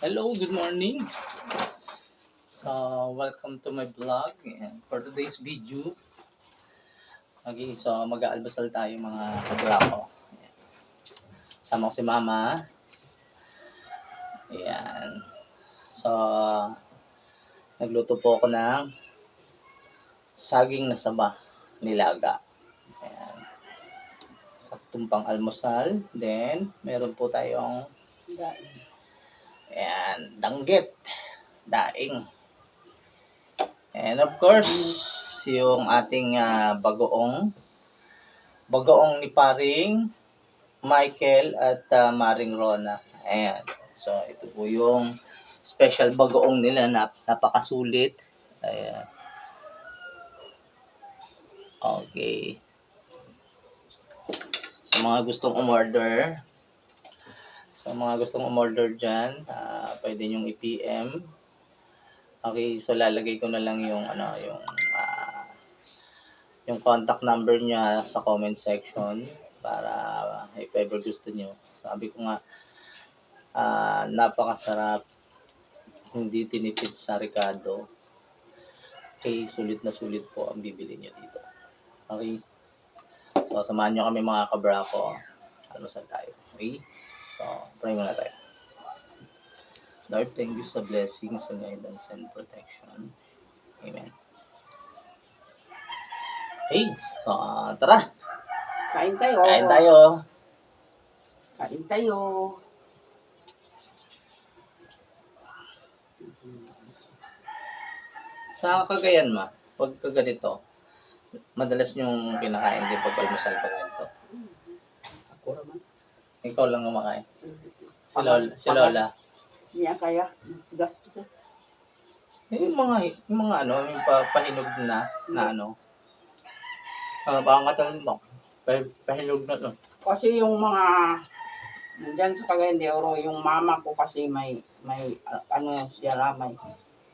Hello, good morning. So, welcome to my vlog. And for today's video, okay, so mag-aalmusal tayo mga kabrako. Sama ko si Mama. Ayan. So, nagluto po ako ng saging na saba, nilaga. Ayan. Saktong pang almusal. Then, meron po tayong ayan, danggit, daing. And of course, yung ating bagoong ni paring Michael at Maring Rona. Ayan. So, ito po yung special bagoong nila na napakasulit. Ayan. Okay. Sa mga gustong umorder dyan, pwede nyong i-PM. Okay, so lalagay ko na lang yung contact number niya sa comment section para if ever gusto nyo. Sabi ko nga, napakasarap, hindi tinipid sa Ricardo. Okay, sulit na sulit po ang bibili nyo dito. Okay, so samahan nyo kami mga kabrako. Almusal tayo. Okay, so pray muna tayo. Lord, thank you sa blessings and guidance and protection. Amen. Okay, so tara. Kain tayo. Kain tayo. Kain tayo. Sa Cagayan ma, pagka ganito, madalas yung kinakain din pag almusal pag ganito. Ako naman. Ikaw lang kumakain. Si Lola. Niya kaya. Gastos. Yung mga yung pahinog na ano. Parang katalino. Pahinog na to. Kasi yung mga nandyan sa Cagayan de Oro, yung mama ko kasi may may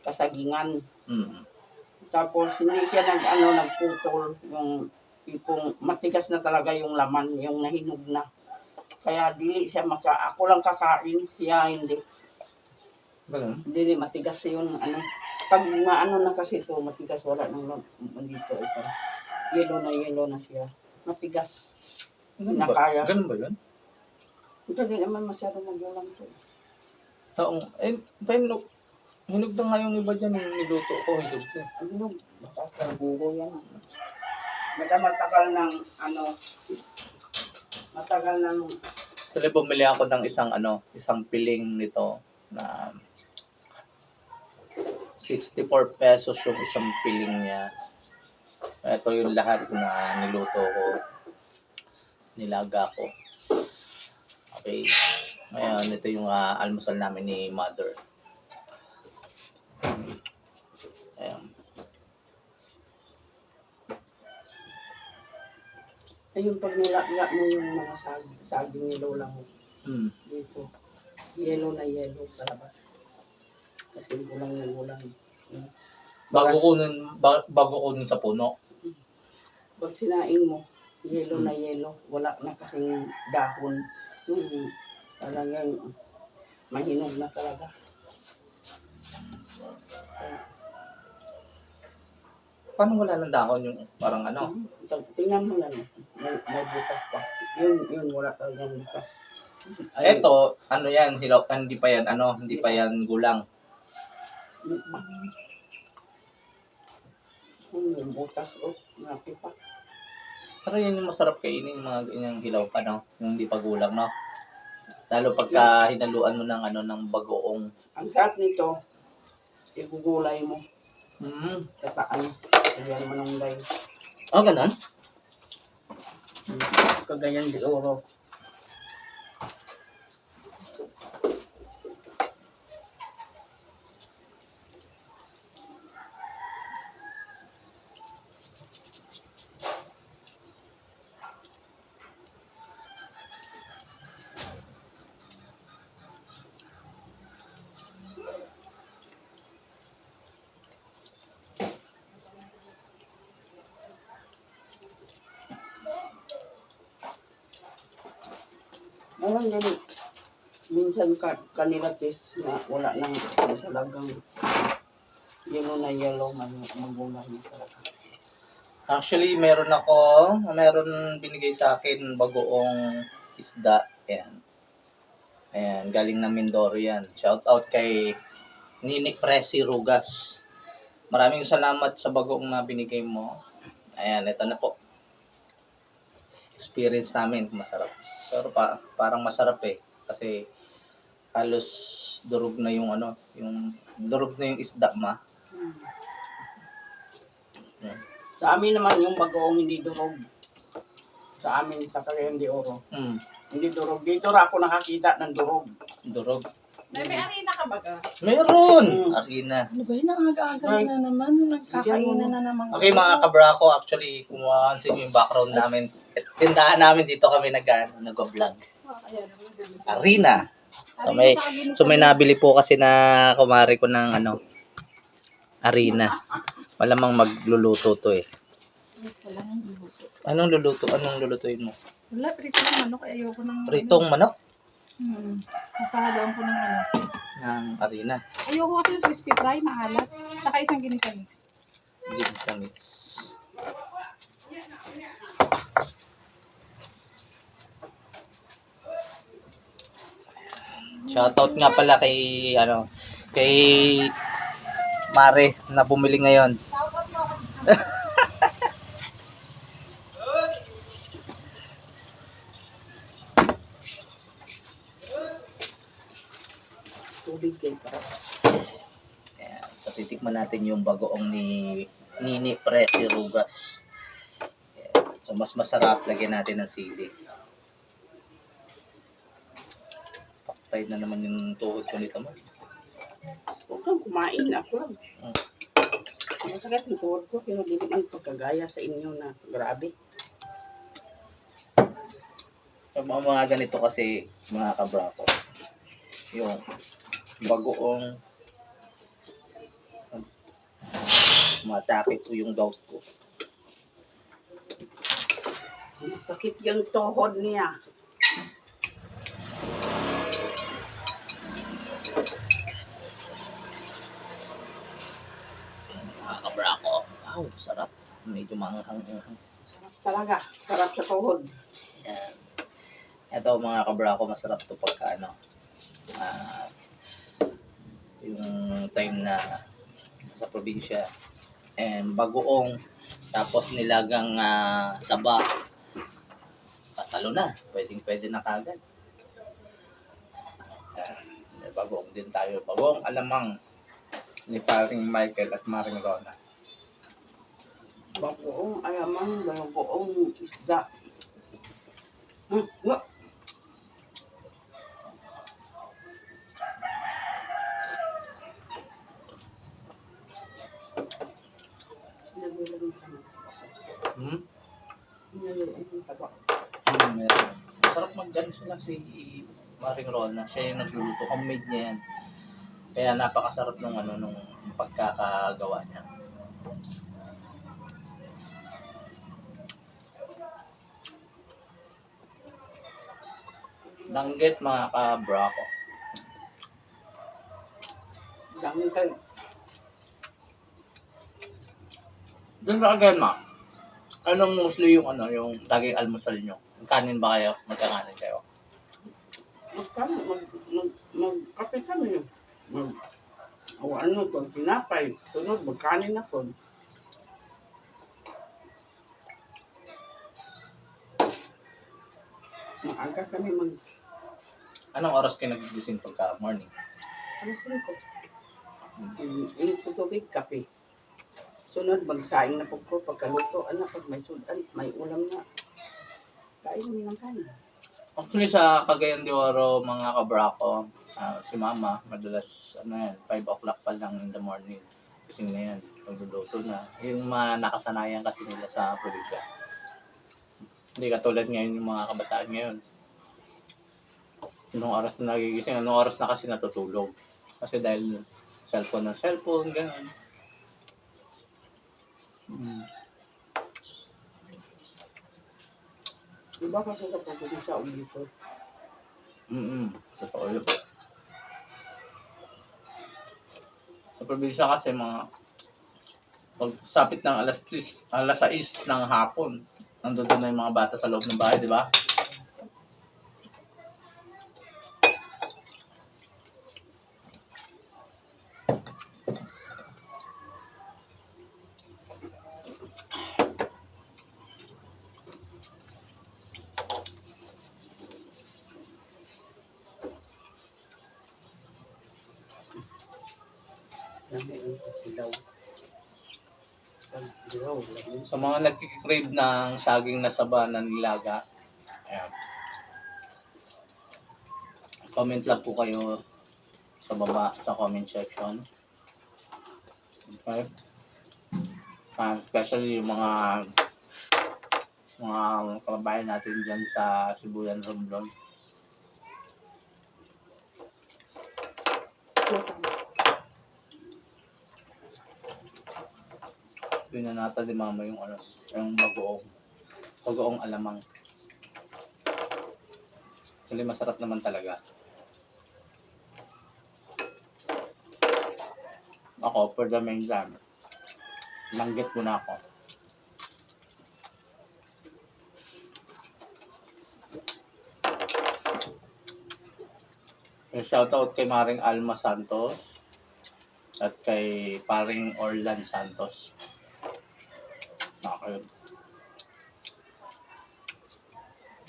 kasagingan. Mm. Tapos hindi siya nagputol yung tipong matigas na talaga yung laman, yung nahinog na. Kaya dili siya ako lang kakain, siya hindi. Ganun. Hindi matigas yung pag na kasi ito, matigas wala nang dito ito. Yellow na siya. Matigas. Ganun ba? Nakaya. Ganun ba yun? Hindi naman masyado magulang to. Oo. Hinog na nga yung iba dyan yung niluto ko. Hinog na. Ano? Baka bugo yan. Matagal ng matagal ng Tuloy bumili ako ng isang piling nito na 64 pesos yung isang piling niya. Ito yung lahat na niluto ko. Nilaga ko. Okay. Ngayon, ito yung almusal namin ni Mother. Ayan. ayun pag nilagla mo yung mga saging ni Lola mo dito. Yellow sa labas. Kasi gulang. Bago ko nun sa puno. Pag sinaing mo, yellow. Wala na kasing dahon. Talagang mahinog na talaga. Paano wala ng dahon yung parang Tingnan mo lang. May butas pa. Yun wala talagang butas. Eto, yan, hilaw, hindi pa yan gulang. Yung butas napi pa. Pero yun yung masarap kainin, yung mga ganyang hilaw pa, no? Yung hindi pa gulang, no? Lalo pagka hinaluan mo ng bagoong. Ang sarap nito, igugulay mo. Tataan. Kagayan mo ng lay. Ganun? Cagayan de Oro. Meron din minsan kanila test na wala nang talagang yellow na yellow, magulang na talaga. Actually, meron binigay sa akin bagoong isda. Ayan. Ayan, galing na Mindoro yan. Shout out kay Nini Presi Rugas. Maraming salamat sa bagoong na binigay mo. Ayan, ito na po. Experience namin, masarap. Pero parang masarap eh. Kasi halos durog na yung durog na yung isda ma. Ayan. Sa amin naman yung bagoong hindi durog. Sa amin sa Cagayan de Oro. Hindi durog. Dito ra ako nakakita ng durog. Durog. May arena ka baga? Meron! Arena. Ano ba yun? Ang aga-aga na naman. Nagkakainan na naman. Okay mga kabrako, actually, kumuha sa inyo yung background namin. Tindahan namin dito kami nag-vlog. Arena. So may nabili po kasi na kumari ko ng arena. Malamang magluluto to eh. Wala nang ibuto. Anong luluto? Anong lulutuin mo? Wala, prito ng manok. Ayoko ng... Pritong manok Masahalaan ko ng ng arena. Ayoko kasi ng crispy fry, maalat. Tsaka isang ginita mix. Ginta mix. Shoutout nga pala kay Mare na bumili ngayon. Tubig kayo para. Ayan. So titikman natin yung bagoong ni Nini Presi Rugas. Ayan. So mas masarap, lagyan natin ng sili. Paktay na naman yung tuhod ko nito mo. Huwag kang kumain. Ako lang. Masakit yung tuhod ko. Pero hindi naman pagkagaya sa inyo na grabe. So mga ganito kasi mga kabrako. Yung bagoong matake po yung gout ko. Sakit yung tuhod niya. Mga kabrako. Wow, sarap. Medyo manghang-hanghang. Sarap talaga. Sarap sa tuhod. Yan. Ito mga kabrako, masarap to pagka yung time na sa probinsya and bagoong tapos nilagang saba, tatalo na, pwede na kagad. Bagoong din tayo, bagoong alamang ni paring Michael at Maring Rona. Bagoong alamang, bagoong isda. Nga. Meron. Masarap mag-gano sila si Maring Rona. Siya yung nagluluto. Homemade niya yan. Kaya napakasarap nung pagkakagawa niya. Danggit mga ka-brako. Danggit. Doon sa Agema, anong mostly yung laging almusal nyo? Kanin ba kayo? Magkakanin kayo? Magkape kami. Pinapay. Sunod, magkanin na po. Maaga kami Anong oras kayo nagigising pagka morning? Alisin ko. Init ko tubig, kape. Sunod, magsaing na po ko. Pagkaluto, pag may sudan, may ulam na. Kain namin ng kain. Actually sa Cagayan de Oro, mga kabrako, si Mama, madalas 5 o'clock pa lang in the morning. Kasi na yan, magluluto na. Yung mga nakasanayan kasi nila sa probinsya. Hindi katulad ngayon yung mga kabataan ngayon. Anong oras na nagigising, anong oras na kasi natutulog. Kasi dahil cellphone, gano'n. Diba kasi sa probinsya dito? Totoo yun. Sa probinsya kasi mga pag sapit ng alas 6 ng hapon, nandun na yung mga bata sa loob ng bahay, di ba? Dami ang ilaw. Ilaw, lagi. Sa mga nagkikrave ng saging na saba na nilaga, ayan. Comment lang po kayo sa baba sa comment section. Okay? Especially yung mga kababayan natin dyan sa Sibuyan Romblon. Pinanata di mama yung yung bagoong alamang. Actually masarap naman talaga. Ako, for the meantime, langgit muna ako. Shoutout kay Maring Alma Santos at kay Paring Orlan Santos. Okay.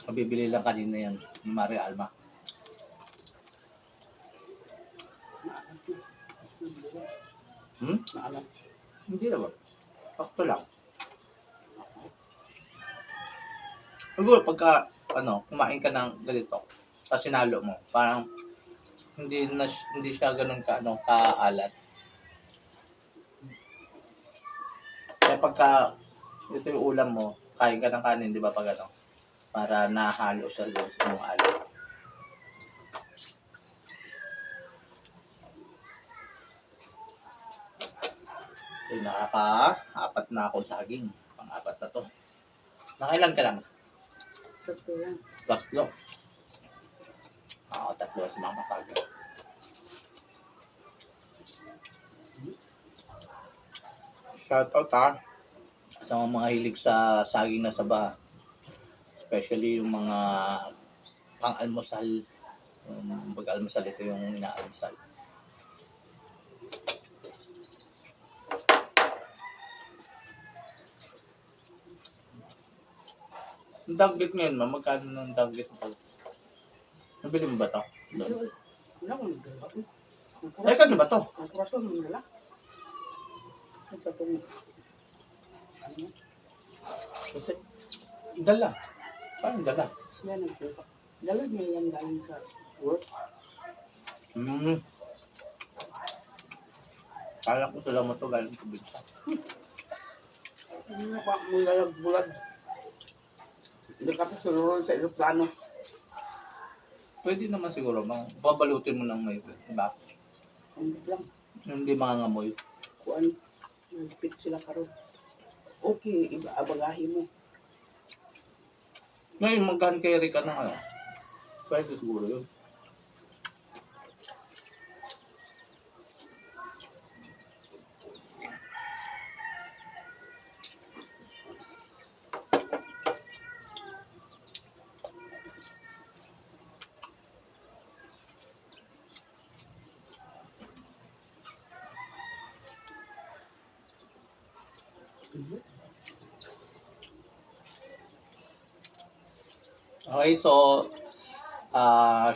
Mabibili lang kanina yan ni Maring Alma. Maalam. Hindi naman. Sakto lang. Siguro pagka, kumain ka ng ganito, tapos sinalo mo, parang hindi siya ganun kaalat. Kaya pagka ito yung ulam mo, kain ka ng kanin, di ba, pag para nahalo siya yung alat. So, nakaka-apat na ako saging. Pang-apat na to. Nakailan ka lang? Totoo yan. 3. Ako 3 sa mga saging. Shoutout sa mga hilig sa saging na saba. Especially yung mga pang-almusal. Pag-almusal, ito yung inaalmusal. Ang danggit ngayon, magkano ng danggit mo? Nabili mo ba ito? Wala akong nagdala. Ay, kano ba ito? Ang kurason mo nila. Ito itong... Ano? Kasi, dala. Parang dala. Siya nagdala. Dala niya yan galing sa work. Kala ko dala mo ito galing probinsya. Ano pa mong lalagbulag? Hindi ka pa sururon sa aeroplano. Pwede naman siguro, babalutin mo ng may iba. Ang lang. Hindi mangangamoy. Kuan. Nagpit sila karon. Okay, iba abagahe mo. Ngayon, mag-hand carry ka ng pwede siguro yun. Okay, so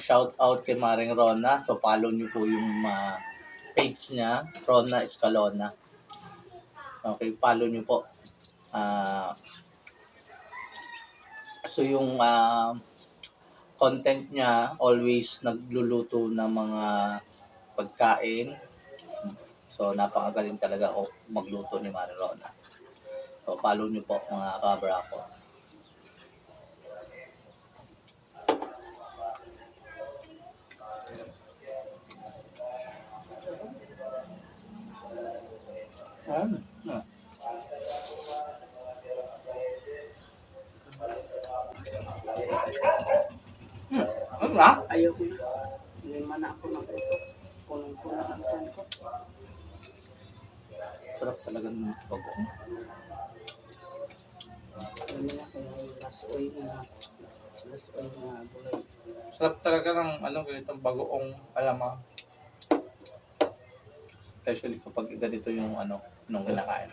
shout out kay Maring Rona. So follow niyo po yung page niya, Rona Escalona. Okay, follow niyo po. So yung content niya, always nagluluto ng mga pagkain. So napakagaling talaga magluto ni Maring Rona. So follow niyo po mga kabra ko. Ano nga? Ayaw ko Punong-puno ang tiyan ko. Sarap talaga ng bagoong. Alam mo na kaya yung last oil na gulay. Sarap talaga ng ganitong bagoong alamang. Especially kapag ganito yung nung kinakain.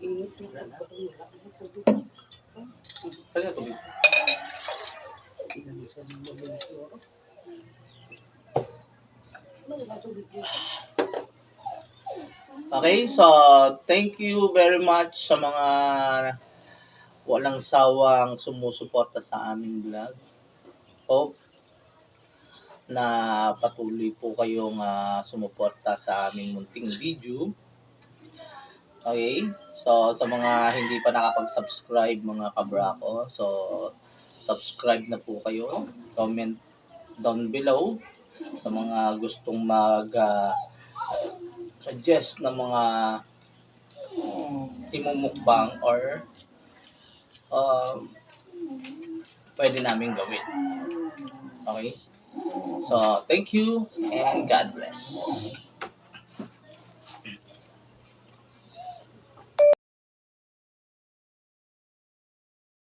Init yung talaga. Kaya tubig. Ilan siya ng mabili siguro. Okay, so thank you very much sa mga walang sawang sumusuporta sa aming vlog. Hope na patuloy po kayong sumuporta sa aming munting video. Okay, so sa mga hindi pa nakapag-subscribe mga kabrako, so subscribe na po kayo. Comment down below sa mga gustong suggest ng mga imumukbang or pwede namin gawin. Okay? So, thank you and God bless.